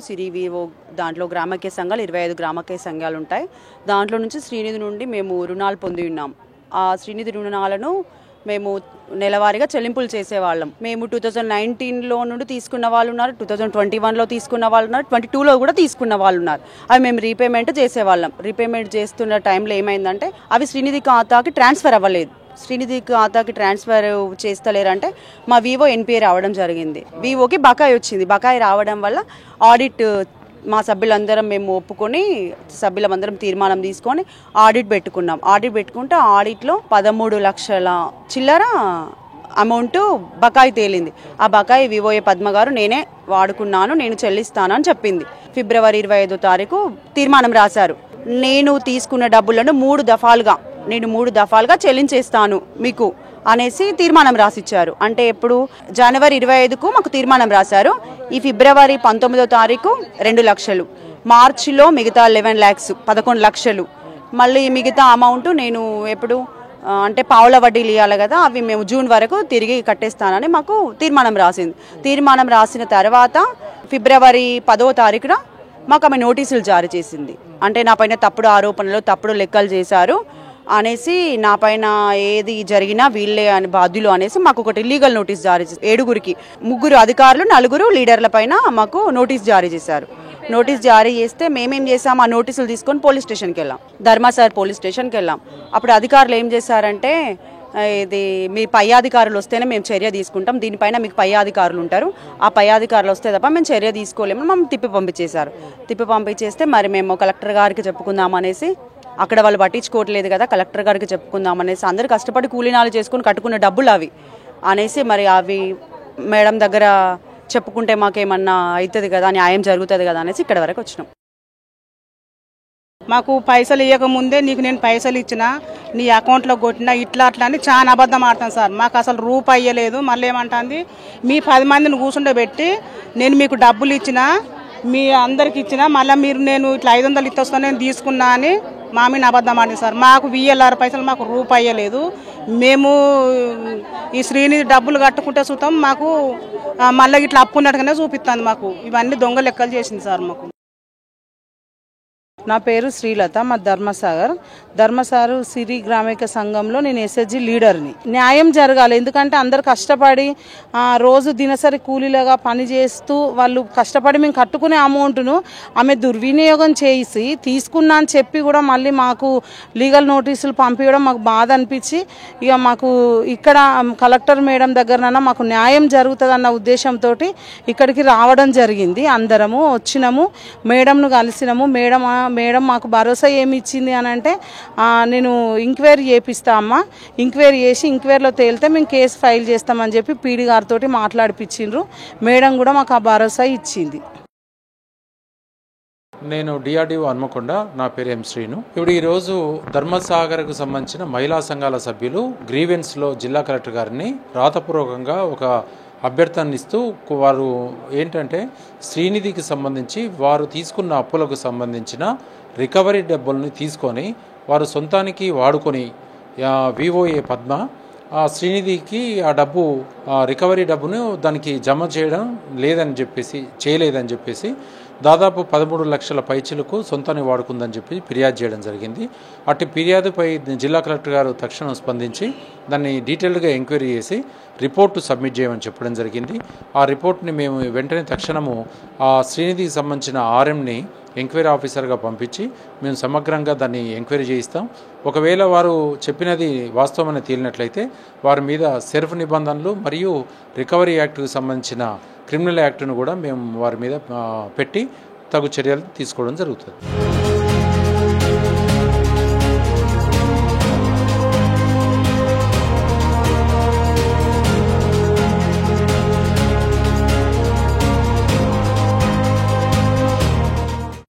సిరి Vivo దాంట్లో గ్రామకే సంఘాలు 25 గ్రామకే సంఘాలు ఉంటాయి. దాంట్లో నుంచి శ్రీనిధి నుండి మేము రుణాలు పొంది ఉన్నాం. ఆ శ్రీనిధి రుణాలను మేము నెలవారీగా చెల్లింపులు చేసేవాళ్ళం. మేము 2019లో నుండి తీసుకున్న వాళ్ళు ఉన్నారు, 2021లో తీసుకున్న వాళ్ళు ఉన్నారు, 22లో కూడా తీసుకున్న వాళ్ళు ఉన్నారు. అవి మేము రీపేమెంట్ చేసేవాళ్ళం. రీపేమెంట్ చేస్తున్న టైంలో ఏమైందంటే అవి శ్రీనిధి ఖాతాకి ట్రాన్స్ఫర్ అవ్వలేదు. శ్రీనిధి ఖాతాకి ట్రాన్స్ఫర్ చేస్తలేరంటే మా వివో ఎన్పిఏ రావడం జరిగింది. వివోకి బకాయి వచ్చింది. బకాయి రావడం వల్ల ఆడిట్ మా సభ్యులందరం మేము ఒప్పుకొని సభ్యులందరం తీర్మానం తీసుకొని ఆడిట్ పెట్టుకున్నాం. ఆడిట్ పెట్టుకుంటే ఆడిట్లో 13 లక్షల చిల్లర అమౌంట్ బకాయి తేలింది. ఆ బకాయి వివోఏ పద్మ గారు నేనే వాడుకున్నాను, నేను చెల్లిస్తానని చెప్పింది. ఫిబ్రవరి 25వ తారీఖు తీర్మానం రాశారు. నేను తీసుకున్న డబ్బులను 3 దఫాలుగా చెల్లించేస్తాను మీకు అనేసి తీర్మానం రాసిచ్చారు. అంటే ఎప్పుడు జనవరి 25కు మాకు తీర్మానం రాశారు. ఈ ఫిబ్రవరి 19వ తారీఖు 2 లక్షలు, మార్చిలో మిగతా 11 lakhs 11 లక్షలు, మళ్ళీ మిగతా అమౌంట్ నేను ఎప్పుడు అంటే పావుల వడ్డీలు ఇవ్వాలి కదా, అవి మేము జూన్ వరకు తిరిగి కట్టేస్తానని మాకు తీర్మానం రాసింది. తీర్మానం రాసిన తర్వాత ఫిబ్రవరి 10వ తారీఖున మాకు ఆమె నోటీసులు జారీ చేసింది. అంటే నా పైన తప్పుడు ఆరోపణలు, తప్పుడు లెక్కలు చేశారు అనేసి, నా పైన ఏది జరిగినా వీళ్ళే అని బాధ్యులు అనేసి మాకు ఒకటి లీగల్ నోటీస్ జారీ చేసి 7గురికి 3 అధికారులు 4 లీడర్ల పైన మాకు నోటీస్ జారీ చేశారు. నోటీస్ జారీ చేస్తే మేమేం చేసాం, ఆ నోటీసులు తీసుకొని పోలీస్ స్టేషన్కి వెళ్ళాం, ధర్మాసాగర్ పోలీస్ స్టేషన్కి వెళ్ళాం. అప్పుడు అధికారులు ఏం చేశారంటే, ఇది మీ పై అధికారులు వస్తేనే మేము చర్య తీసుకుంటాం, దీనిపైన మీకు పై అధికారులు ఉంటారు, ఆ పై అధికారులు వస్తే తప్ప మేము చర్య తీసుకోలేము, మమ్మల్ని తిప్పి పంపించేశారు. తిప్పి పంపించేస్తే మరి మేము కలెక్టర్ గారికి చెప్పుకుందాం అనేసి, అక్కడ వాళ్ళు పట్టించుకోవట్లేదు కదా, కలెక్టర్ గారికి చెప్పుకుందాం అనేసి అందరు కష్టపడి కూలీనాలు చేసుకొని కట్టుకున్న డబ్బులు అవి అనేసి, మరి అవి మేడం దగ్గర చెప్పుకుంటే మాకేమన్నా అవుతుంది కదా, న్యాయం జరుగుతుంది కదా అనేసి ఇక్కడ వరకు వచ్చినాం. మాకు పైసలు ఇవ్వకముందే నీకు నేను పైసలు ఇచ్చిన, నీ అకౌంట్లో కొట్టినా ఇట్లా అట్లా అని చాలా అబద్ధం ఆడతాను సార్. మాకు అసలు రూపాయి ఇవ్వలేదు. మళ్ళీ ఏమంటుంది, మీ 10 మందిని కూర్చుండబెట్టి నేను మీకు డబ్బులు ఇచ్చిన, మీ అందరికి ఇచ్చిన, మళ్ళీ మీరు నేను ఇట్లా 500 ఇస్తాను నేను తీసుకున్నా అని మా మీద అబద్ధం ఆడింది సార్. మాకు VLR పైసలు మాకు రూపాయి ఇవ్వలేదు. మేము ఈ శ్రీనిధి డబ్బులు కట్టుకుంటే చూస్తాం, మాకు మళ్ళీ ఇట్లా అప్పు ఉన్నట్టుగానే చూపిస్తుంది. మాకు ఇవన్నీ దొంగ లెక్కలు చేసింది సార్. మాకు నా పేరు శ్రీలత, మా ధర్మసాగర్ సిరి గ్రామిక సంఘంలో నేను SHG లీడర్ని. న్యాయం జరగాలి, ఎందుకంటే అందరు కష్టపడి రోజు దినసరి కూలీలుగా పనిచేస్తూ వాళ్ళు కష్టపడి మేము కట్టుకునే అమౌంట్ను ఆమె దుర్వినియోగం చేసి తీసుకున్నా అని చెప్పి కూడా మళ్ళీ మాకు లీగల్ నోటీసులు పంపించడం మాకు బాధ అనిపించి, ఇక మాకు ఇక్కడ కలెక్టర్ మేడం దగ్గరనన్నా మాకు న్యాయం జరుగుతుందన్న ఉద్దేశంతో ఇక్కడికి రావడం జరిగింది. అందరము వచ్చినాము, మేడంను కలిసినాము. మేడం మాకు భరోసా ఏమి ఇచ్చింది అని అంటే, నేను ఎంక్వైరీ చేపిస్తా అమ్మా, ఎంక్వైరీ చేసి ఎంక్వైరీలో తేలితే మేము కేసు ఫైల్ చేస్తామని చెప్పి పీడి గారితో మాట్లాడిపించిండ్రు. మేడం కూడా మాకు ఆ భరోసా ఇచ్చింది. నేను DRDO హన్మకొండ, నా పేరు M. శ్రీను. ఇప్పుడు ఈరోజు ధర్మసాగర్కు సంబంధించిన మహిళా సంఘాల సభ్యులు గ్రీవెన్స్లో జిల్లా కలెక్టర్ గారిని రాతపూర్వకంగా ఒక అభ్యర్థన ఇస్తూ, వారు ఏంటంటే శ్రీనిధికి సంబంధించి వారు తీసుకున్న అప్పులకు సంబంధించిన రికవరీ డబ్బుల్ని తీసుకొని వారు సొంతానికి వాడుకొని వివోఏ పద్మ శ్రీనిధికి ఆ డబ్బు రికవరీ డబ్బును దానికి జమ చేయలేదని చెప్పేసి దాదాపు 13 లక్షల పైచిలకు సొంతాన్ని వాడుకుందని చెప్పి ఫిర్యాదు చేయడం జరిగింది. అటు ఫిర్యాదుపై జిల్లా కలెక్టర్ గారు తక్షణం స్పందించి దాన్ని డీటెయిల్డ్గా ఎంక్వైరీ చేసి రిపోర్టు సబ్మిట్ చేయమని చెప్పడం జరిగింది. ఆ రిపోర్ట్ని మేము వెంటనే తక్షణము ఆ శ్రీనిధికి సంబంధించిన RMని ఎంక్వైరీ ఆఫీసర్గా పంపించి మేము సమగ్రంగా దాన్ని ఎంక్వైరీ చేయిస్తాం. ఒకవేళ వారు చెప్పినది వాస్తవమని తేలినట్లయితే వారి మీద సెర్ఫ్ నిబంధనలు మరియు రికవరీ యాక్ట్కి సంబంధించిన క్రిమినల్ యాక్ట్ను కూడా మేము వారి మీద పెట్టి తగు చర్యలు తీసుకోవడం జరుగుతుంది.